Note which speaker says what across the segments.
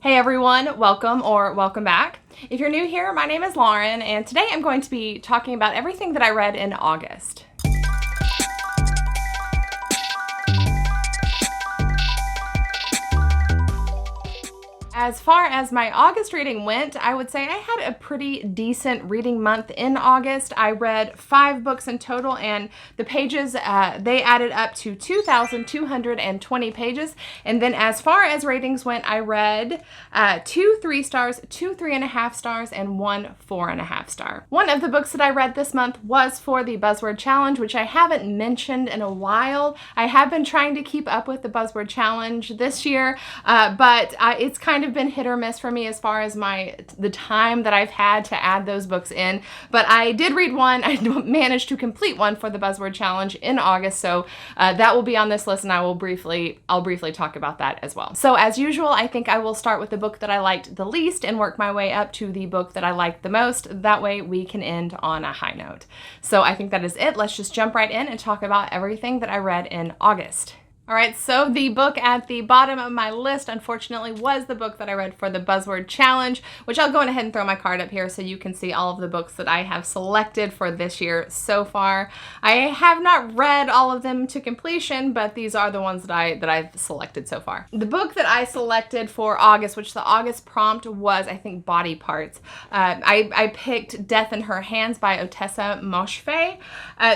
Speaker 1: Hey everyone, welcome or welcome back. If you're new here, my name is Lauren, and today I'm going to be talking about everything that I read in August. As far as my August reading went, I would say I had a pretty decent reading month in August. I read 5 books in total, and the pages, they added up to 2,220 pages. And then as far as ratings went, I read 2 3 stars, 2 3.5 stars, and 1 4.5 star. One of the books that I read this month was for the Buzzword Challenge, which I haven't mentioned in a while. I have been trying to keep up with the Buzzword Challenge this year, but it's kind of been hit or miss for me as far as the time that I've had to add those books in. But I did read one. I managed to complete one for the Buzzword Challenge in August, so that will be on this list, and I'll briefly talk about that as well. So as usual, I think I will start with the book that I liked the least and work my way up to the book that I liked the most. That way we can end on a high note. So I think that is it. Let's just jump right in and talk about everything that I read in August. All right, so the book at the bottom of my list, unfortunately, was the book that I read for the Buzzword Challenge, which I'll go ahead and throw my card up here so you can see all of the books that I have selected for this year so far. I have not read all of them to completion, but these are the ones that I've selected so far. The book that I selected for August, which the August prompt was, I think, Body Parts. I picked Death in Her Hands by Ottessa Moshfegh.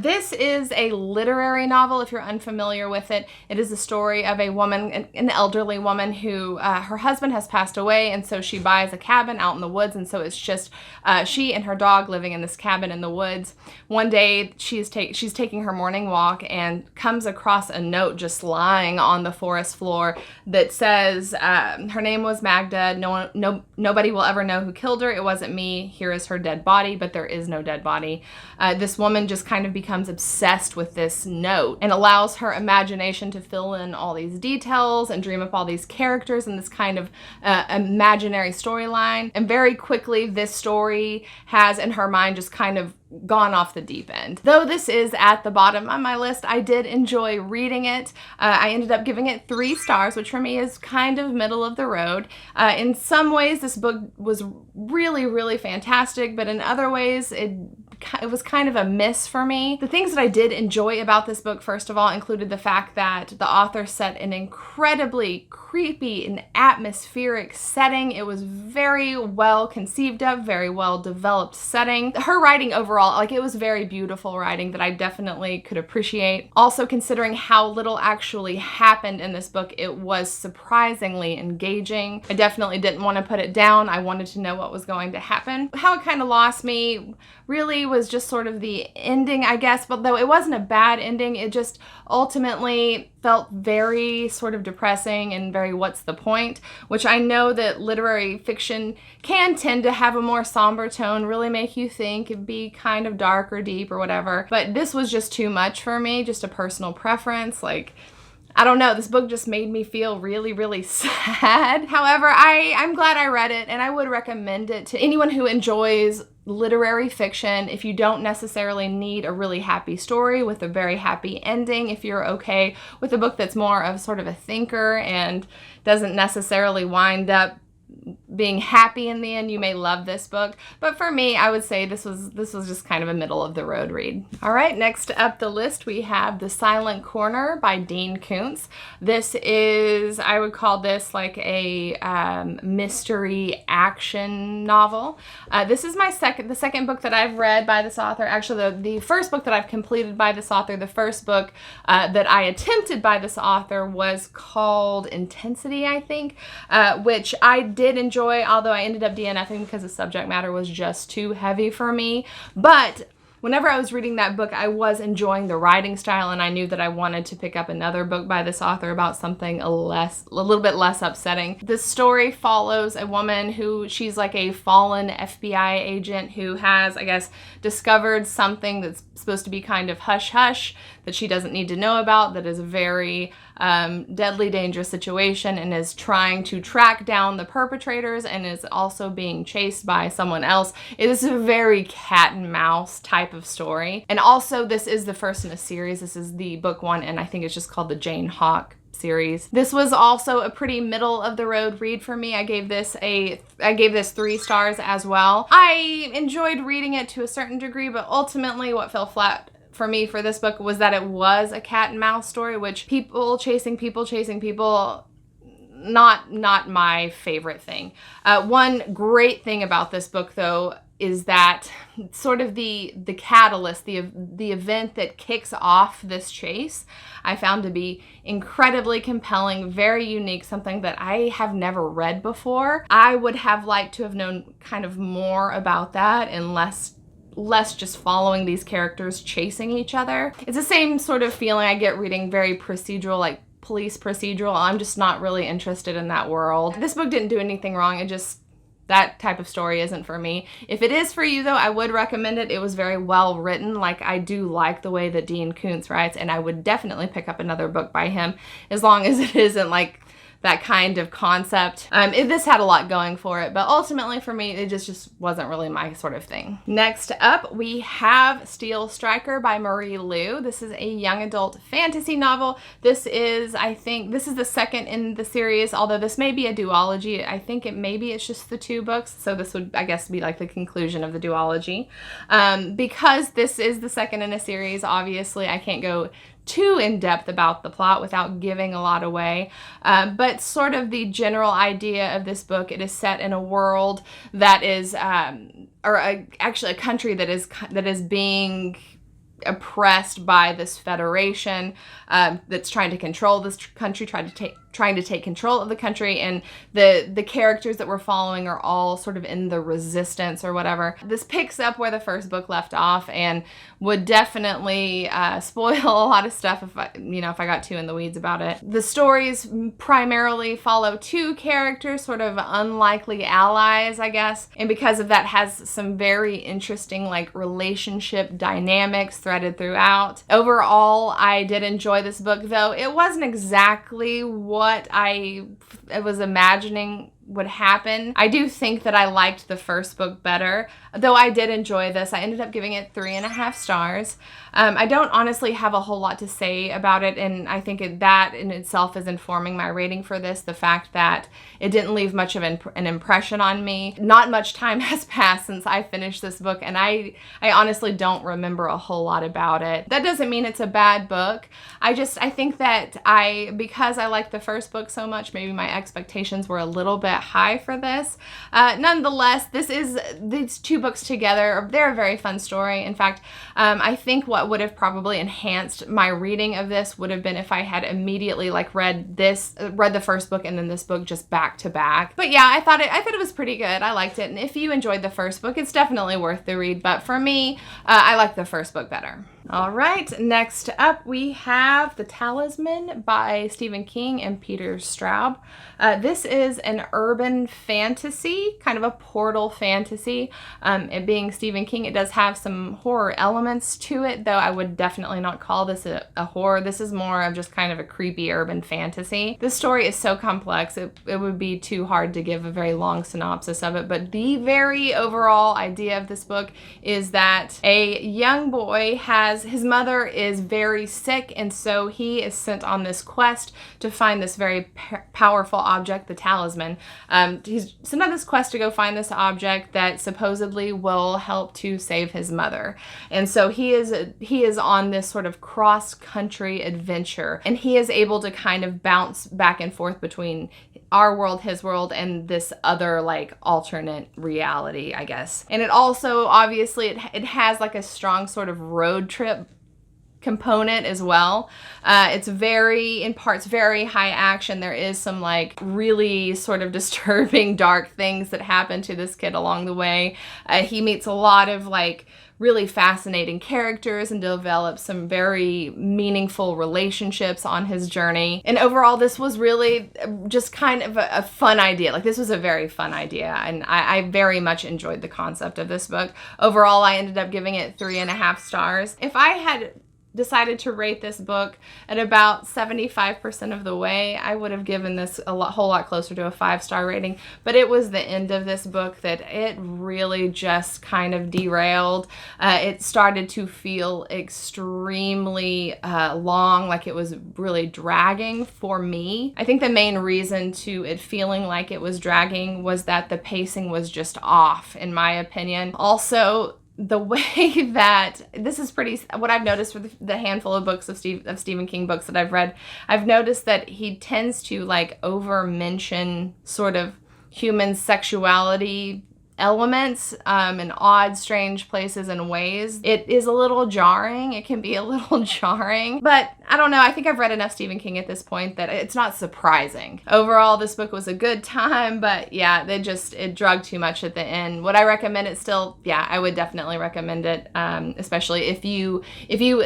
Speaker 1: This is a literary novel, if you're unfamiliar with it. It is the story of a woman, an elderly woman who her husband has passed away, and so she buys a cabin out in the woods, and so it's just she and her dog living in this cabin in the woods. One day she's taking her morning walk and comes across a note just lying on the forest floor that says her name was Magda. Nobody will ever know who killed her. It wasn't me. Here is her dead body, but there is no dead body. This woman just kind of becomes obsessed with this note and allows her imagination to fill in all these details and dream up all these characters in this kind of imaginary storyline. And very quickly, this story has in her mind just kind of gone off the deep end. Though this is at the bottom of my list, I did enjoy reading it. I ended up giving it 3 stars, which for me is kind of middle of the road. In some ways, this book was really, really fantastic, but in other ways, it was kind of a miss for me. The things that I did enjoy about this book, first of all, included the fact that the author set an incredibly creepy and atmospheric setting. It was very well conceived of, very well developed setting. Her writing overall, like, it was very beautiful writing that I definitely could appreciate. Also, considering how little actually happened in this book, it was surprisingly engaging. I definitely didn't want to put it down. I wanted to know what was going to happen. How it kind of lost me really was just sort of the ending, I guess, but though it wasn't a bad ending, it just ultimately felt very sort of depressing and very what's the point, which I know that literary fiction can tend to have a more somber tone, really make you think, it'd be kind of dark or deep or whatever, but this was just too much for me, just a personal preference. Like, I don't know, this book just made me feel really, really sad. However, I'm glad I read it, and I would recommend it to anyone who enjoys literary fiction. If you don't necessarily need a really happy story with a very happy ending, if you're okay with a book that's more of sort of a thinker and doesn't necessarily wind up being happy in the end, you may love this book. But for me, I would say this was just kind of a middle of the road read. All right, next up the list, we have The Silent Corner by Dean Koontz. This is, I would call this like a mystery action novel. This is the second book that I've read by this author. Actually, the first book that I've completed by this author. The first book that I attempted by this author was called Intensity, I think, which I did enjoy, although I ended up DNFing because the subject matter was just too heavy for me. But whenever I was reading that book, I was enjoying the writing style, and I knew that I wanted to pick up another book by this author about something a little bit less upsetting. This story follows a woman who, she's like a fallen FBI agent who has, I guess, discovered something that's supposed to be kind of hush-hush that she doesn't need to know about, that is a very deadly, dangerous situation, and is trying to track down the perpetrators and is also being chased by someone else. It is a very cat and mouse type of story. And also, this is the first in a series. This is the book 1, and I think it's just called the Jane Hawk series. This was also a pretty middle of the road read for me. I gave this 3 stars as well. I enjoyed reading it to a certain degree, but ultimately what fell flat for me for this book was that it was a cat and mouse story, which people chasing people, not my favorite thing. One great thing about this book, though, is that sort of the catalyst, the event that kicks off this chase, I found to be incredibly compelling, very unique, something that I have never read before. I would have liked to have known kind of more about that and less just following these characters chasing each other. It's the same sort of feeling I get reading very procedural, like police procedural. I'm just not really interested in that world. This book didn't do anything wrong. That type of story isn't for me. If it is for you, though, I would recommend it. It was very well written. Like, I do like the way that Dean Koontz writes, and I would definitely pick up another book by him, as long as it isn't like that kind of concept. This had a lot going for it, but ultimately for me, it just wasn't really my sort of thing. Next up, we have Steelstriker by Marie Lu. This is a young adult fantasy novel. I think this is the second in the series, although this may be a duology. I think it's just the 2 books, so this would, I guess, be like the conclusion of the duology. Because this is the second in a series, obviously I can't go too in-depth about the plot without giving a lot away, but sort of the general idea of this book, it is set in a world that is, actually a country that is being oppressed by this federation that's trying to control this country, trying to take control of the country, and the characters that we're following are all sort of in the resistance or whatever. This picks up where the first book left off and would definitely spoil a lot of stuff if I got too in the weeds about it. The stories primarily follow 2 characters, sort of unlikely allies, I guess, and because of that has some very interesting like relationship dynamics threaded throughout. Overall, I did enjoy this book, though it wasn't exactly what I was imagining would happen. I do think that I liked the first book better, though I did enjoy this. I ended up giving it 3.5 stars. I don't honestly have a whole lot to say about it, and I think that in itself is informing my rating for this, the fact that it didn't leave much of an impression on me. Not much time has passed since I finished this book, and I honestly don't remember a whole lot about it. That doesn't mean it's a bad book. I think that because I liked the first book so much, maybe my expectations were a little bit high for this. Nonetheless, these 2 books together, they're a very fun story. In fact, I think what would have probably enhanced my reading of this would have been if I had immediately like read the first book and then this book just back to back. But yeah, I thought it was pretty good. I liked it, and if you enjoyed the first book, it's definitely worth the read. But for me, I like the first book better. All right, next up we have The Talisman by Stephen King and Peter Straub. This is an urban fantasy, kind of a portal fantasy. It being Stephen King, it does have some horror elements to it, though I would definitely not call this a horror. This is more of just kind of a creepy urban fantasy. This story is so complex, it would be too hard to give a very long synopsis of it, but the very overall idea of this book is that a young boy his mother is very sick, and so he is sent on this quest to find this very powerful object, the talisman. He's sent on this quest to go find this object that supposedly will help to save his mother. And so he is on this sort of cross-country adventure, and he is able to kind of bounce back and forth between our world, his world, and this other like alternate reality, I guess. And it also, obviously, it has like a strong sort of road trip component as well. It's in parts very high action. There is some like really sort of disturbing dark things that happen to this kid along the way. He meets a lot of like really fascinating characters and develops some very meaningful relationships on his journey. And overall, this was really just kind of a fun idea. Like, this was a very fun idea, and I very much enjoyed the concept of this book. Overall, I ended up giving it 3.5 stars. If I had decided to rate this book at about 75% of the way. I would have given this a whole lot closer to a 5-star rating, but it was the end of this book that it really just kind of derailed. It started to feel extremely long, like it was really dragging for me. I think the main reason to it feeling like it was dragging was that the pacing was just off, in my opinion. Also, the way that this is what I've noticed with the handful of books of Stephen King books that I've read, I've noticed that he tends to like over mention sort of human sexuality elements in odd, strange places and ways. It is a little jarring. It can be a little jarring, but I don't know. I think I've read enough Stephen King at this point that it's not surprising. Overall, this book was a good time, but yeah, it drugged too much at the end. Would I recommend it still? Yeah, I would definitely recommend it, especially if you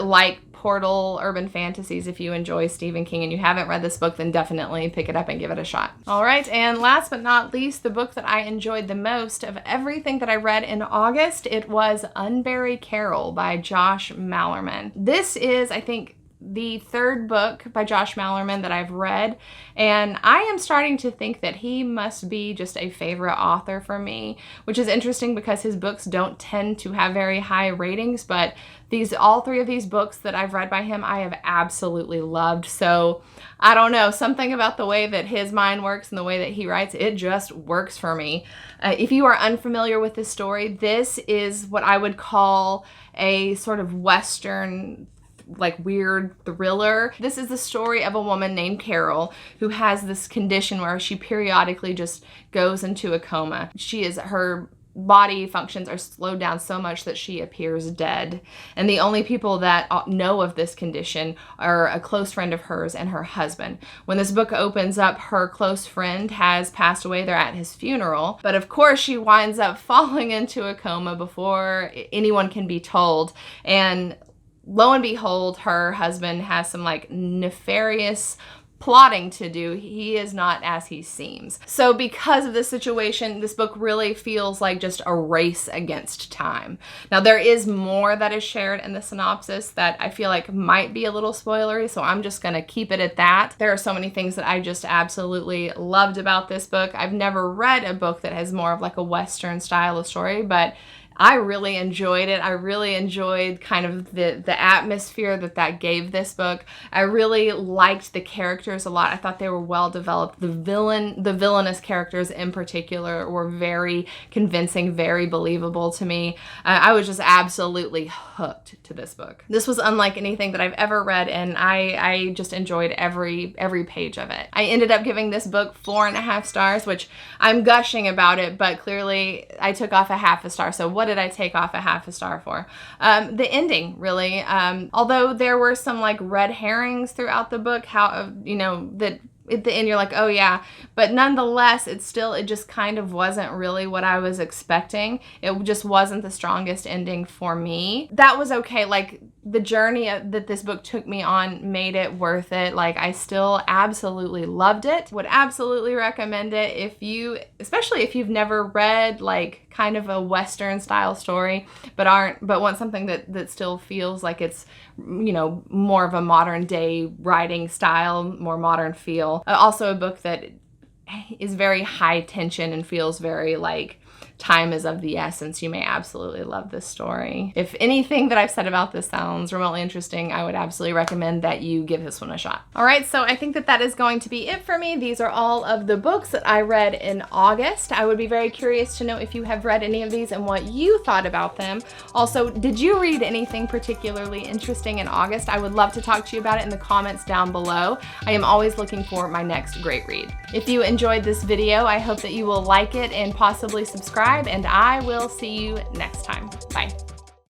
Speaker 1: like portal urban fantasies. If you enjoy Stephen King and you haven't read this book, then definitely pick it up and give it a shot. All right, and last but not least, the book that I enjoyed the most of everything that I read in August, it was Unbury Carol by Josh Malerman. This is, I think, the third book by Josh Malerman that I've read, and I am starting to think that he must be just a favorite author for me, which is interesting because his books don't tend to have very high ratings, but all three of these books that I've read by him, I have absolutely loved. So I don't know, something about the way that his mind works and the way that he writes, it just works for me. If you are unfamiliar with this story, this is what I would call a sort of Western, like weird thriller. This is the story of a woman named Carol who has this condition where she periodically just goes into a coma. Her body functions are slowed down so much that she appears dead. And the only people that know of this condition are a close friend of hers and her husband. When this book opens up, her close friend has passed away. They're at his funeral. But of course, she winds up falling into a coma before anyone can be told. And lo and behold, her husband has some like nefarious plotting to do. He is not as he seems. So because of this situation, this book really feels like just a race against time. Now, there is more that is shared in the synopsis that I feel like might be a little spoilery, so I'm just gonna keep it at that. There are so many things that I just absolutely loved about this book. I've never read a book that has more of like a Western style of story, but I really enjoyed it. I really enjoyed kind of the atmosphere that gave this book. I really liked the characters a lot. I thought they were well developed. The villainous characters in particular were very convincing, very believable to me. I was just absolutely hooked to this book. This was unlike anything that I've ever read, and I just enjoyed every page of it. I ended up giving this book 4.5 stars, which I'm gushing about it, but clearly I took off a 1/2 star. So what did I take off a 1/2 star for? The ending, really. Although there were some like red herrings throughout the book, that at the end you're like, oh yeah, but nonetheless, it just kind of wasn't really what I was expecting. It just wasn't the strongest ending for me. That was okay. Like, the journey that this book took me on made it worth it. Like, I still absolutely loved it. Would absolutely recommend it especially if you've never read like kind of a Western style story, but want something that still feels like it's, more of a modern day writing style, more modern feel. Also a book that is very high tension and feels very like time is of the essence. You may absolutely love this story. If anything that I've said about this sounds remotely interesting, I would absolutely recommend that you give this one a shot. All right, so I think that is going to be it for me. These are all of the books that I read in August. I would be very curious to know if you have read any of these and what you thought about them. Also, did you read anything particularly interesting in August? I would love to talk to you about it in the comments down below. I am always looking for my next great read. If you enjoyed this video, I hope that you will like it and possibly subscribe, and I will see you next time. Bye.